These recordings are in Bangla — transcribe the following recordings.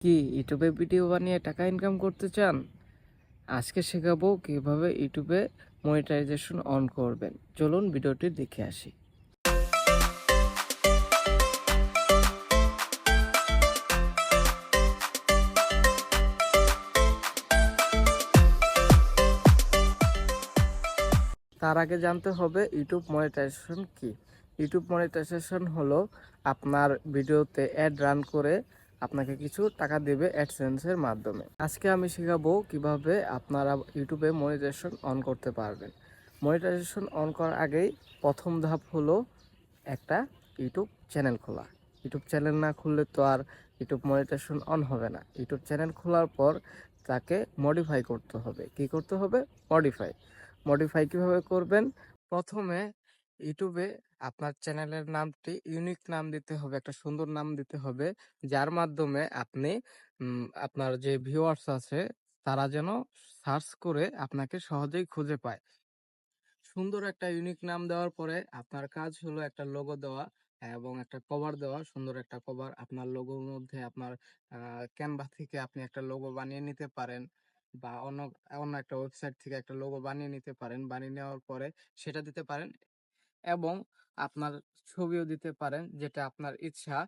কি ইউটিউবে ভিডিও বানিয়ে টাকা ইনকাম করতে চান? আজকে শেখাবো কিভাবে ইউটিউবে মনিটাইজেশন অন করবেন। চলুন ভিডিওটি দেখে আসি। তার আগে জানতে হবে ইউটিউব মনিটাইজেশন কি। ইউটিউব মনিটাইজেশন হলো আপনার ভিডিওতে অ্যাড রান করে আপনাকে কিছু টাকা দেবে অ্যাডসেন্সের মাধ্যমে। আজকে আমি শেখাবো কিভাবে আপনারা ইউটিউবে মনিটাইজেশন অন করতে পারবেন। মনিটাইজেশন অন করার আগেই প্রথম ধাপ হলো একটা ইউটিউব চ্যানেল খোলা। ইউটিউব চ্যানেল না খুললে তো আর ইউটিউব মনিটাইজেশন অন হবে না। ইউটিউব চ্যানেল খোলার পর তাকে মডিফাই করতে হবে। কি করতে হবে? মডিফাই। মডিফাই কিভাবে করবেন? প্রথমে ইউটিউবে আপনার চ্যানেলের নামটি ইউনিক নাম দিতে হবে, একটা সুন্দর নাম দিতে হবে, যার মাধ্যমে আপনি আপনার যে ভিউয়ার্স আছে তারা যেন সার্চ করে আপনাকে সহজেই খুঁজে পায়। সুন্দর একটা ইউনিক নাম দেওয়ার পরে আপনার কাজ হলো একটা লোগো দেওয়া এবং একটা কভার দেওয়া। সুন্দর একটা কভার আপনার লোগোর মধ্যে আপনার ক্যানভা থেকে আপনি একটা লোগো বানিয়ে নিতে পারেন, বা অন্য অন্য একটা ওয়েবসাইট থেকে একটা লোগো বানিয়ে নিতে পারেন। বানিয়ে নেওয়ার পরে সেটা দিতে পারেন এবং আপনার ছবিও দিতে পারেন, যেটা আপনার ইচ্ছা।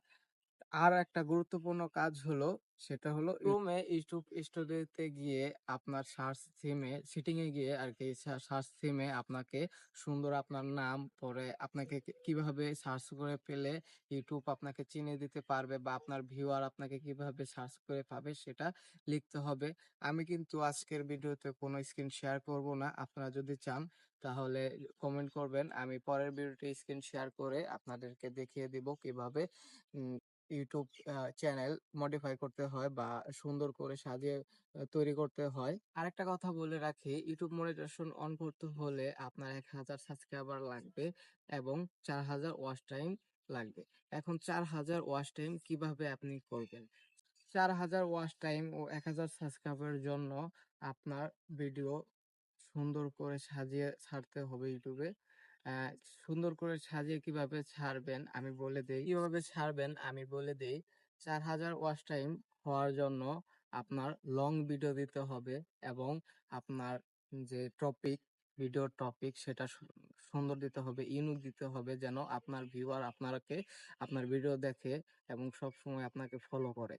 আর একটা গুরুত্বপূর্ণ কাজ হলো, সেটা হলো ক্রোমে ইউটিউব স্টুডিওতে গিয়ে আপনার সার্চ থিমে সেটিং এ গিয়ে আর কি সার্চ থিমে আপনাকে সুন্দর আপনার নাম পরে আপনাকে কিভাবে সার্চ করে পেলে ইউটিউব আপনাকে চিনে দিতে পারবে বা আপনার ভিউয়ার আপনাকে কিভাবে সার্চ করে পাবে সেটা লিখতে হবে। আমি কিন্তু আজকের ভিডিওতে কোনো স্ক্রিন শেয়ার করব না। আপনারা যদি চান তাহলে কমেন্ট করবেন, আমি পরের ভিডিওতে স্ক্রিন শেয়ার করে আপনাদেরকে দেখিয়ে দিব কিভাবে ইউটিউব চ্যানেল মডিফাই করতে হয় বা সুন্দর করে সাজিয়ে তৈরি করতে হয়। আরেকটা কথা বলে রাখি, ইউটিউব মনিটাইজেশন অন করতে হলে আপনার 1000 সাবস্ক্রাইবার লাগবে এবং 4000 ওয়াচ টাইম লাগবে। এখন 4000 ওয়াচ টাইম কিভাবে আপনি করবেন? 4000 ওয়াচ টাইম ও 1000 সাবস্ক্রাইবের জন্য আপনার ভিডিও সুন্দর করে সাজিয়ে ছাড়তে হবে ইউটিউবে। আহ, সুন্দর করে সাজিয়ে কিভাবে ছাড়বেন আমি বলে দেই। 4000 ওয়াচ টাইম হওয়ার জন্য আপনার লং ভিডিও দিতে হবে এবং আপনার যে টপিক, ভিডিও টপিক সেটা সুন্দর দিতে হবে, ইউনিক দিতে হবে, যেন আপনার ভিউয়ার আপনার ভিডিও দেখে এবং সব সময় আপনাকে ফলো করে।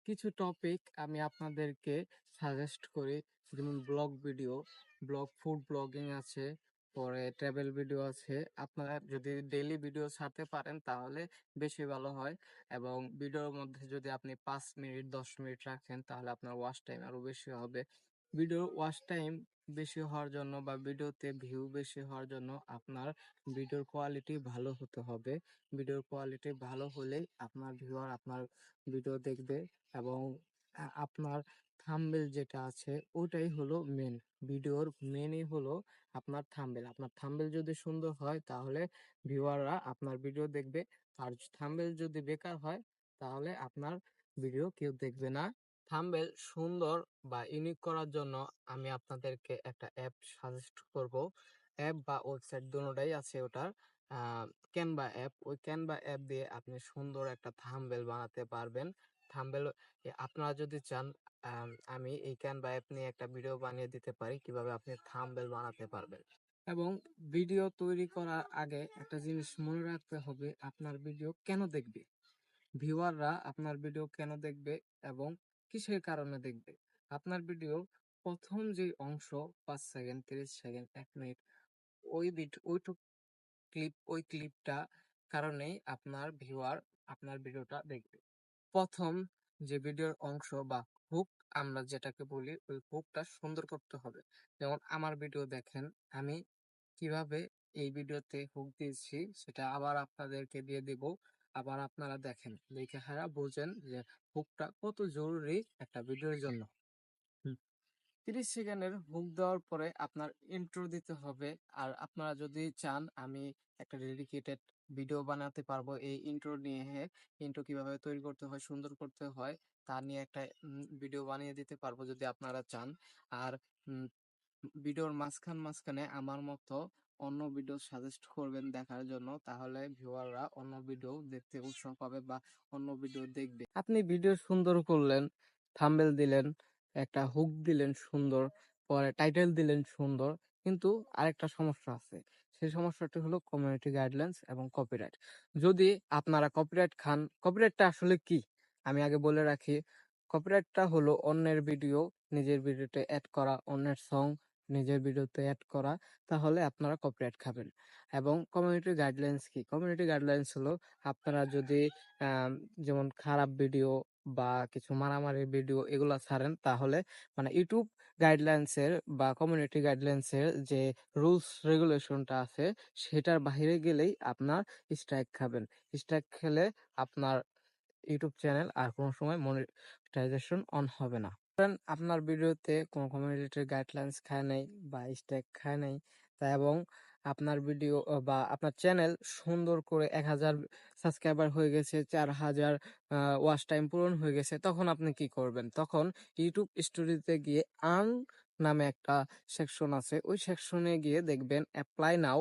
কিছু টপিক আমি আপনাদেরকে সাজেস্ট করি, যেমন ব্লগ ভিডিও, ফুড ব্লগিং আছে, পরে ট্রাভেল ভিডিও আছে। আপনারা যদি ডেইলি ভিডিও ছাড়তে পারেন তাহলে বেশি ভালো হয় এবং ভিডিওর মধ্যে যদি আপনি 5 মিনিট 10 মিনিট রাখেন তাহলে আপনার ওয়াচ টাইম আরো বেশি হবে। ভিডিওর ওয়াচ টাইম বেশি হওয়ার জন্য বা ভিডিওতে ভিউ বেশি হওয়ার জন্য আপনার ভিডিওর কোয়ালিটি ভালো হতে হবে। ভিডিওর কোয়ালিটি ভালো হলেই আপনার ভিউয়ার আপনার ভিডিও দেখবে এবং আপনার থাম্বনেল যেটা আছে ওটাই হলো মেন। ভিডিওর মেনই হলো আপনার থাম্বনেল। আপনার থাম্বনেল যদি সুন্দর হয় তাহলে ভিউয়াররা আপনার ভিডিও দেখবে, আর থাম্বনেল যদি বেকার হয় তাহলে আপনার ভিডিও কেউ দেখবে না। থাম্বনেল সুন্দর বা ইউনিক করার জন্য আমি আপনাদেরকে একটা অ্যাপ সাজেস্ট করব। অ্যাপ বা ওয়েবসাইট দুটোটাই আছে ওটার। ক্যানভা অ্যাপ, ওই ক্যানভা অ্যাপ দিয়ে আপনি সুন্দর একটা থাম্বনেল বানাতে পারবেন। থাম্বনেল আপনারা যদি চান আমি এই ক্যানভা অ্যাপ নিয়ে একটা ভিডিও বানিয়ে দিতে পারি কিভাবে আপনি থাম্বনেল বানাতে পারবেন। এবং ভিডিও তৈরি করার আগে একটা জিনিস মনে রাখতে হবে, আপনার ভিডিও কেন দেখবে, ভিউয়াররা আপনার ভিডিও কেন দেখবে এবং কিসের কারণে দেখবে। আপনার ভিডিও প্রথম যে অংশ 5 সেকেন্ড 30 সেকেন্ড 1 মিনিট, ওই ক্লিপটা কারণেই আপনার ভিউয়ার আপনার ভিডিওটা দেখবে। প্রথম যে ভিডিওর অংশ বা হুক আমরা যেটাকে বলি, ওই হুকটা সুন্দর করতে হবে। যেমন আমার ভিডিও দেখেন, আমি কিভাবে এই ভিডিওতে হুক দিয়েছি সেটা আবার আপনাদেরকে দিয়ে দিব। আবার আপনারা দেখেন, দেখে বোঝেন যে হুকটা কত জরুরি একটা ভিডিওর জন্য। 30 সেকেন্ডের হুক দেওয়ার পরে আপনার ইন্ট্রো দিতে হবে। আর আপনারা যদি চান আমি একটা ডেডিকেটেড ভিডিও বানাতে পারবো এই ইন্ট্রো নিয়ে। ইন্ট্রো কিভাবে তৈরি করতে হয়, সুন্দর করতে হয় তা নিয়ে একটা ভিডিও বানিয়ে দিতে পারবো যদি আপনারা চান। আর ভিডিওর মাঝখানে আমার মতো অন্য ভিডিও সাজেস্ট করবেন দেখার জন্য, তাহলে ভিউয়াররা অন্য ভিডিও দেখতে উৎসাহ পাবে বা অন্য ভিডিও দেখবে। আপনি ভিডিও সুন্দর করলেন, থাম্বনেল দিলেন, একটা হুক দিলেন সুন্দর, পরে টাইটেল দিলেন সুন্দর, কিন্তু আরেকটা সমস্যা আছে। সেই সমস্যাটি হলো কমিউনিটি গাইডলাইন্স এবং কপিরাইট। যদি আপনারা কপিরাইট খান, কপিরাইটটা আসলে কি আমি আগে বলে রাখি। কপিরাইটটা হলো অন্যের ভিডিও নিজের ভিডিওতে অ্যাড করা, অন্যের সং নিজের ভিডিওতে অ্যাড করা, তাহলে আপনারা কপিরাইট খাবেন। এবং কমিউনিটি গাইডলাইন্স কি? কমিউনিটি গাইডলাইন্স হলো আপনারা যদি আম, যেমন খারাপ ভিডিও বা কিছু মারামারি ভিডিও এগুলা ছাড়েন, তাহলে মানে ইউটিউব গাইডলাইন্সের বা কমিউনিটি গাইডলাইন্সের যে রুলস রেগুলেশনটা আছে, সেটার বাইরে গেলেই আপনার স্ট্রাইক খাবেন। স্ট্রাইক খেলে আপনার ইউটিউব চ্যানেল আর কোনো সময় মনিটাইজেশন অন হবে না। ধরেন আপনার ভিডিওতে কোনো কমিউনিটি গাইডলাইন্স খায় নাই বা স্ট্যাগ খায় নাই, তা এবং আপনার ভিডিও বা আপনার চ্যানেল সুন্দর করে 1,000 সাবস্ক্রাইবার হয়ে গেছে, 4,000 ওয়াচ টাইম পূরণ হয়ে গেছে, তখন আপনি কি করবেন? তখন ইউটিউব স্টোরিতে গিয়ে আর্ন নামে একটা সেকশন আছে, ওই সেকশনে গিয়ে দেখবেন অ্যাপ্লাই নাও,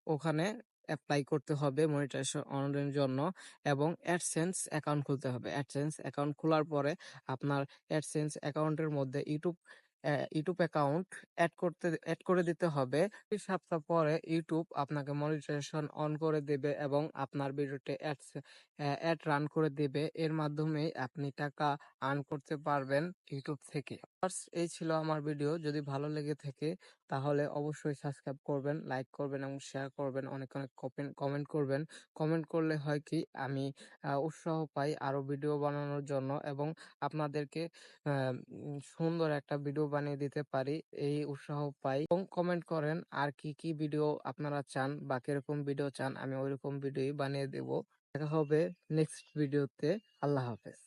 ওখানে অ্যাপ্লাই করতে হবে মনিটাইজেশন অনের জন্য, এবং অ্যাডসেন্স অ্যাকাউন্ট খুলতে হবে। অ্যাডসেন্স অ্যাকাউন্ট খোলার পরে আপনার অ্যাডসেন্স অ্যাকাউন্টের মধ্যে ইউটিউব অ্যাকাউন্ট অ্যাড করে দিতে হবে। 2 সপ্তাহ পরে ইউটিউব আপনাকে মনিটাইজেশন অন করে দেবে এবং আপনার ভিডিওতে অ্যাড রান করে দেবে। এর মাধ্যমে আপনি টাকা আর্ন করতে পারবেন ইউটিউব থেকে। এই ছিল আমার ভিডিও। যদি ভালো লেগে থাকে তাহলে অবশ্যই সাবস্ক্রাইব করবেন, লাইক করবেন এবং শেয়ার করবেন। অনেক অনেক কমেন্ট করবেন। কমেন্ট করলে হয় কি, আমি উৎসাহ পাই আরো ভিডিও বানানোর জন্য এবং আপনাদেরকে সুন্দর একটা ভিডিও বানিয়ে দিতে পারি, এই উৎসাহ পাই। এবং কমেন্ট করেন আর কি কি ভিডিও আপনারা চান বা কিরকম ভিডিও চান, আমি ওইরকম ভিডিওই বানিয়ে দেব। দেখা হবে নেক্সট ভিডিওতে। আল্লাহ হাফেজ।